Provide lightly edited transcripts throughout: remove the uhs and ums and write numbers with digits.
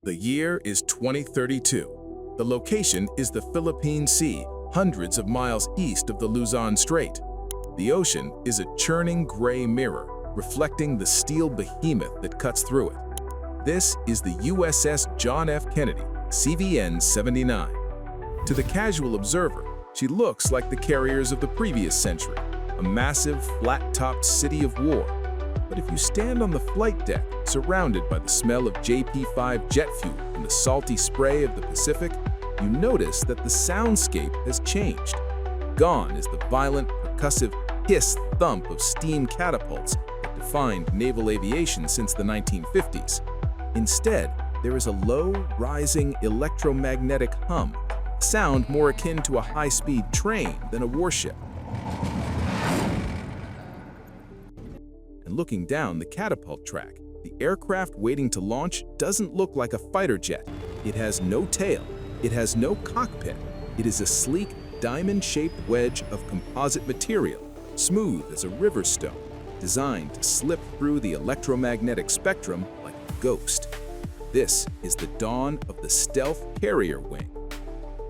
The year is 2032. The location is the Philippine Sea, hundreds of miles east of the Luzon Strait. The ocean is a churning gray mirror, reflecting the steel behemoth that cuts through it. This is the USS John F. Kennedy, CVN 79. To the casual observer, she looks like the carriers of the previous century, a massive, flat-topped city of war. But if you stand on the flight deck, surrounded by the smell of JP-5 jet fuel and the salty spray of the Pacific, you notice that the soundscape has changed. Gone is the violent, percussive hiss-thump of steam catapults that defined naval aviation since the 1950s. Instead, there is a low, rising electromagnetic hum, a sound more akin to a high-speed train than a warship. And looking down the catapult track, the aircraft waiting to launch doesn't look like a fighter jet. It has no tail. It has no cockpit. It is a sleek, diamond-shaped wedge of composite material, smooth as a river stone, designed to slip through the electromagnetic spectrum like a ghost. This is the dawn of the stealth carrier wing.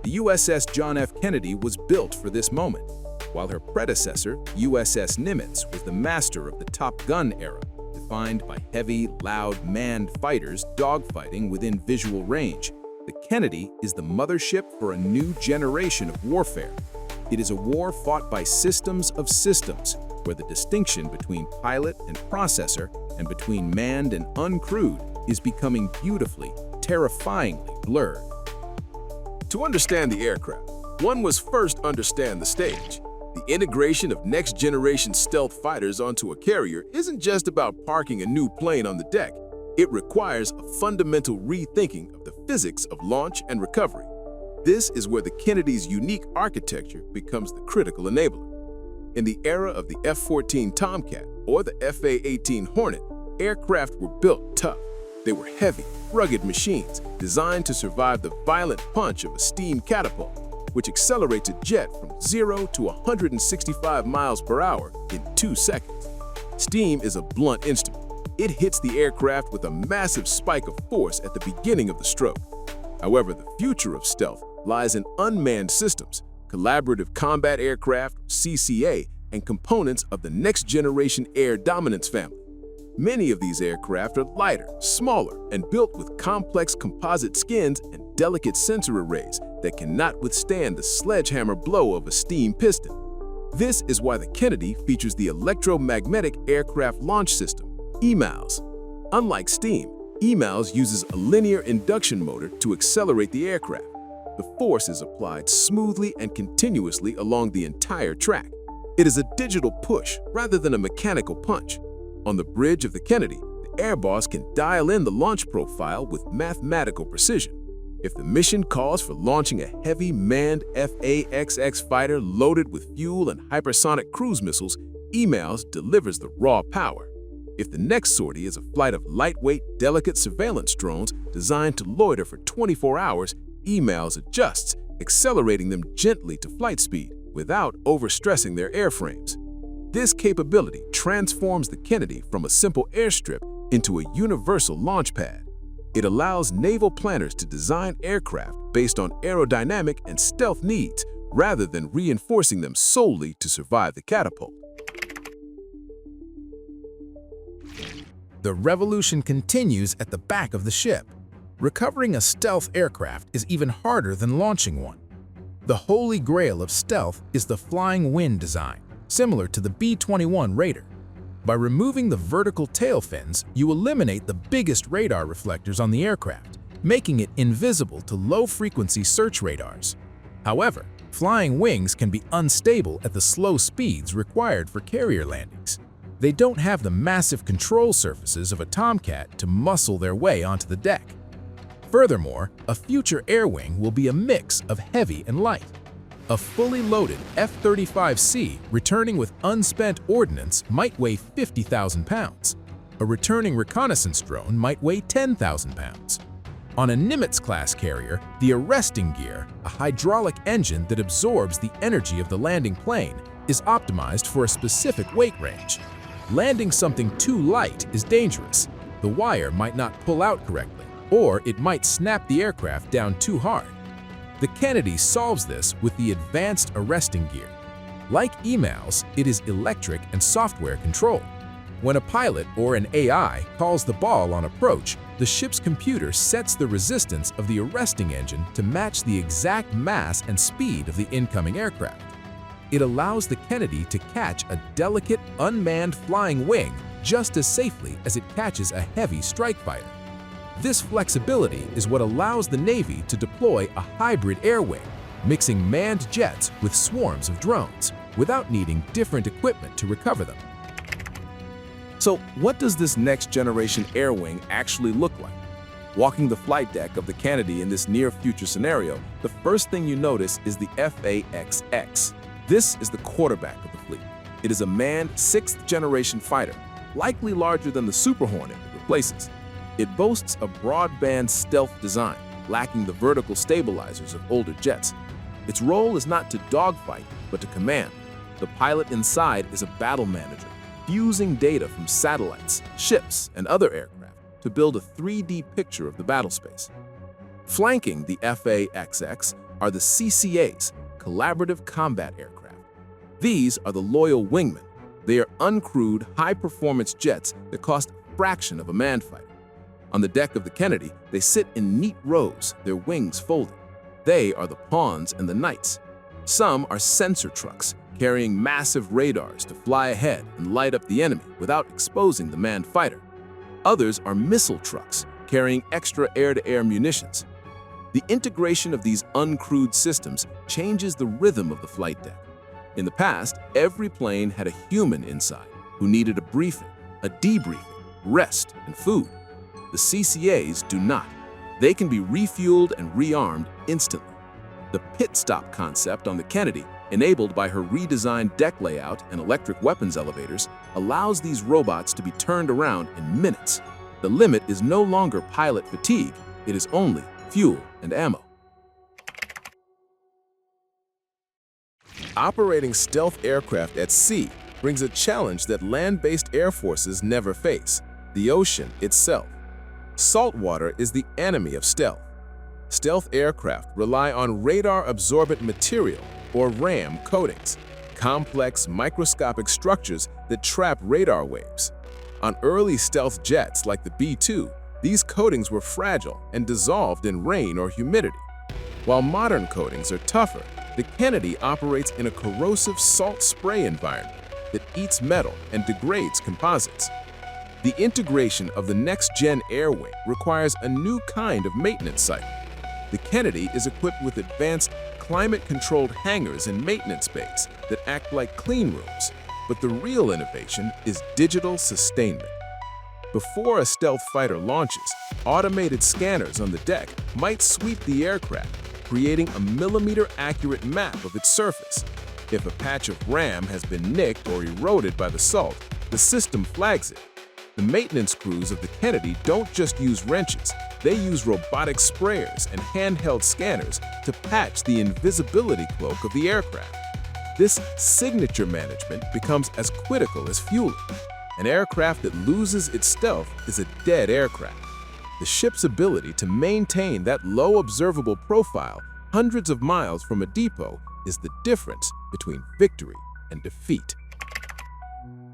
The USS John F. Kennedy was built for this moment, while her predecessor, USS Nimitz, was the master of the Top Gun era, defined by heavy, loud, manned fighters dogfighting within visual range. The Kennedy is the mothership for a new generation of warfare. It is a war fought by systems of systems, where the distinction between pilot and processor and between manned and uncrewed is becoming beautifully, terrifyingly blurred. To understand the aircraft, one must first understand the stage. The integration of next-generation stealth fighters onto a carrier isn't just about parking a new plane on the deck. It requires a fundamental rethinking of the physics of launch and recovery. This is where the Kennedy's unique architecture becomes the critical enabler. In the era of the F-14 Tomcat or the FA-18 Hornet, aircraft were built tough. They were heavy, rugged machines designed to survive the violent punch of a steam catapult, which accelerates a jet from 0 to 165 miles per hour in 2 seconds. Steam is a blunt instrument. It hits the aircraft with a massive spike of force at the beginning of the stroke. However, the future of stealth lies in unmanned systems, collaborative combat aircraft, CCA, and components of the next-generation air dominance family. Many of these aircraft are lighter, smaller, and built with complex composite skins and delicate sensor arrays that cannot withstand the sledgehammer blow of a steam piston. This is why the Kennedy features the Electromagnetic Aircraft Launch System, EMALS. Unlike steam, EMALS uses a linear induction motor to accelerate the aircraft. The force is applied smoothly and continuously along the entire track. It is a digital push rather than a mechanical punch. On the bridge of the Kennedy, the air boss can dial in the launch profile with mathematical precision. If the mission calls for launching a heavy manned FA-XX fighter loaded with fuel and hypersonic cruise missiles, EMALS delivers the raw power. If the next sortie is a flight of lightweight, delicate surveillance drones designed to loiter for 24 hours, EMALS adjusts, accelerating them gently to flight speed without overstressing their airframes. This capability transforms the Kennedy from a simple airstrip into a universal launch pad. It allows naval planners to design aircraft based on aerodynamic and stealth needs rather than reinforcing them solely to survive the catapult. The revolution continues at the back of the ship. Recovering a stealth aircraft is even harder than launching one. The holy grail of stealth is the flying wing design, similar to the B-21 Raider. By removing the vertical tail fins, you eliminate the biggest radar reflectors on the aircraft, making it invisible to low-frequency search radars. However, flying wings can be unstable at the slow speeds required for carrier landings. They don't have the massive control surfaces of a Tomcat to muscle their way onto the deck. Furthermore, a future air wing will be a mix of heavy and light. A fully loaded F-35C returning with unspent ordnance might weigh 50,000 pounds. A returning reconnaissance drone might weigh 10,000 pounds. On a Nimitz-class carrier, the arresting gear, a hydraulic engine that absorbs the energy of the landing plane, is optimized for a specific weight range. Landing something too light is dangerous. The wire might not pull out correctly, or it might snap the aircraft down too hard. The Kennedy solves this with the advanced arresting gear. Like emails, it is electric and software controlled. When a pilot or an AI calls the ball on approach, the ship's computer sets the resistance of the arresting engine to match the exact mass and speed of the incoming aircraft. It allows the Kennedy to catch a delicate, unmanned flying wing just as safely as it catches a heavy strike fighter. This flexibility is what allows the Navy to deploy a hybrid air wing, mixing manned jets with swarms of drones, without needing different equipment to recover them. So what does this next-generation air wing actually look like? Walking the flight deck of the Kennedy in this near-future scenario, the first thing you notice is the FA-XX. This is the quarterback of the fleet. It is a manned sixth-generation fighter, likely larger than the Super Hornet it replaces. It boasts a broadband stealth design, lacking the vertical stabilizers of older jets. Its role is not to dogfight, but to command. The pilot inside is a battle manager, fusing data from satellites, ships, and other aircraft to build a 3D picture of the battle space. Flanking the FA-XX are the CCAs, Collaborative Combat Aircraft. These are the loyal wingmen. They are uncrewed, high-performance jets that cost a fraction of a manned fighter. On the deck of the Kennedy, they sit in neat rows, their wings folded. They are the pawns and the knights. Some are sensor trucks, carrying massive radars to fly ahead and light up the enemy without exposing the manned fighter. Others are missile trucks, carrying extra air-to-air munitions. The integration of these uncrewed systems changes the rhythm of the flight deck. In the past, every plane had a human inside who needed a briefing, a debriefing, rest, and food. The CCAs do not. They can be refueled and rearmed instantly. The pit stop concept on the Kennedy, enabled by her redesigned deck layout and electric weapons elevators, allows these robots to be turned around in minutes. The limit is no longer pilot fatigue, it is only fuel and ammo. Operating stealth aircraft at sea brings a challenge that land-based air forces never face: the ocean itself. Saltwater is the enemy of stealth. Stealth aircraft rely on radar-absorbent material, or RAM, coatings, complex microscopic structures that trap radar waves. On early stealth jets like the B-2, these coatings were fragile and dissolved in rain or humidity. While modern coatings are tougher, the Kennedy operates in a corrosive salt spray environment that eats metal and degrades composites. The integration of the next-gen air wing requires a new kind of maintenance cycle. The Kennedy is equipped with advanced climate-controlled hangars and maintenance bays that act like clean rooms, but the real innovation is digital sustainment. Before a stealth fighter launches, automated scanners on the deck might sweep the aircraft, creating a millimeter-accurate map of its surface. If a patch of RAM has been nicked or eroded by the salt, the system flags it. The maintenance crews of the Kennedy don't just use wrenches, they use robotic sprayers and handheld scanners to patch the invisibility cloak of the aircraft. This signature management becomes as critical as fueling. An aircraft that loses its stealth is a dead aircraft. The ship's ability to maintain that low observable profile hundreds of miles from a depot is the difference between victory and defeat.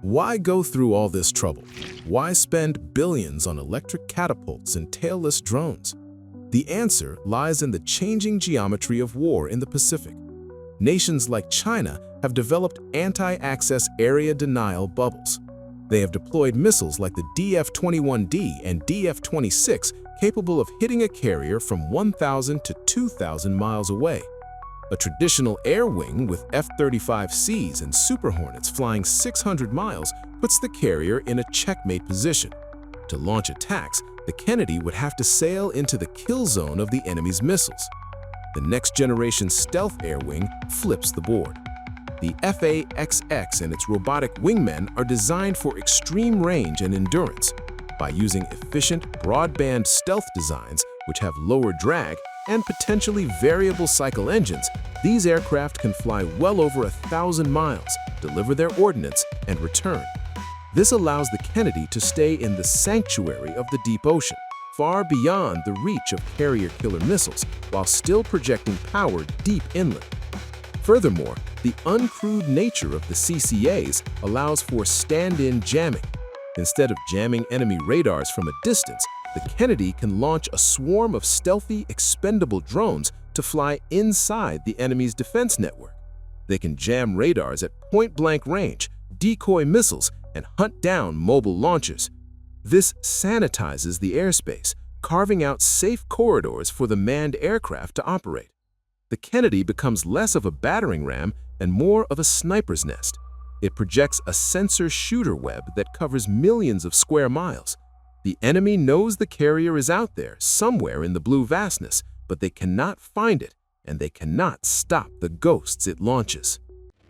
Why go through all this trouble? Why spend billions on electric catapults and tailless drones? The answer lies in the changing geometry of war in the Pacific. Nations like China have developed anti-access area denial bubbles. They have deployed missiles like the DF-21D and DF-26 capable of hitting a carrier from 1,000 to 2,000 miles away. A traditional air wing with F-35Cs and Super Hornets flying 600 miles puts the carrier in a checkmate position. To launch attacks, the Kennedy would have to sail into the kill zone of the enemy's missiles. The next-generation stealth air wing flips the board. The FA-XX and its robotic wingmen are designed for extreme range and endurance. By using efficient, broadband stealth designs, which have lower drag and potentially variable cycle engines, these aircraft can fly well over 1,000 miles, deliver their ordnance, and return. This allows the Kennedy to stay in the sanctuary of the deep ocean, far beyond the reach of carrier-killer missiles while still projecting power deep inland. Furthermore, the uncrewed nature of the CCAs allows for stand-in jamming. Instead of jamming enemy radars from a distance, the Kennedy can launch a swarm of stealthy, expendable drones to fly inside the enemy's defense network. They can jam radars at point-blank range, decoy missiles, and hunt down mobile launchers. This sanitizes the airspace, carving out safe corridors for the manned aircraft to operate. The Kennedy becomes less of a battering ram and more of a sniper's nest. It projects a sensor shooter web that covers millions of square miles. The enemy knows the carrier is out there, somewhere in the blue vastness, but they cannot find it, and they cannot stop the ghosts it launches.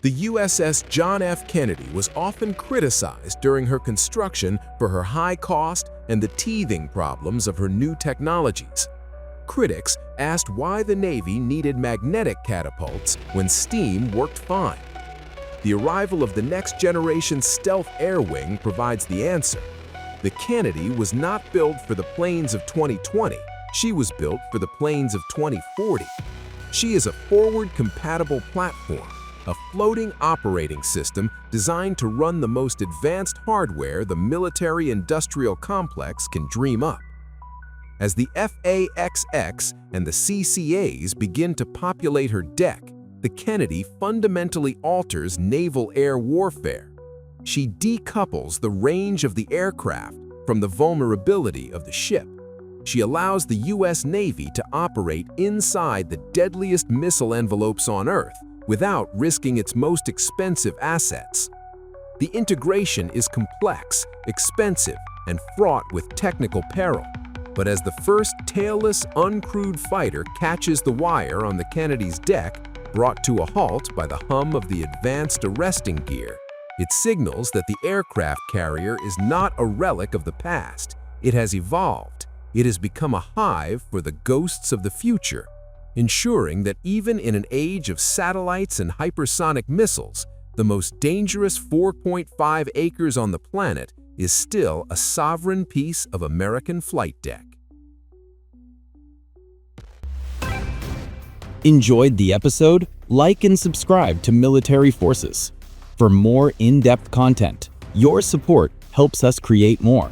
The USS John F. Kennedy was often criticized during her construction for her high cost and the teething problems of her new technologies. Critics asked why the Navy needed magnetic catapults when steam worked fine. The arrival of the next-generation stealth air wing provides the answer. The Kennedy was not built for the planes of 2020. She was built for the planes of 2040. She is a forward-compatible platform, a floating operating system designed to run the most advanced hardware the military-industrial complex can dream up. As the FAXX and the CCAs begin to populate her deck, the Kennedy fundamentally alters naval air warfare. She decouples the range of the aircraft from the vulnerability of the ship. She allows the U.S. Navy to operate inside the deadliest missile envelopes on Earth without risking its most expensive assets. The integration is complex, expensive, and fraught with technical peril. But as the first tailless, uncrewed fighter catches the wire on the Kennedy's deck, brought to a halt by the hum of the advanced arresting gear, it signals that the aircraft carrier is not a relic of the past. It has evolved. It has become a hive for the ghosts of the future, ensuring that even in an age of satellites and hypersonic missiles, the most dangerous 4.5 acres on the planet is still a sovereign piece of American flight deck. Enjoyed the episode? Like and subscribe to Military Forces. For more in-depth content, your support helps us create more.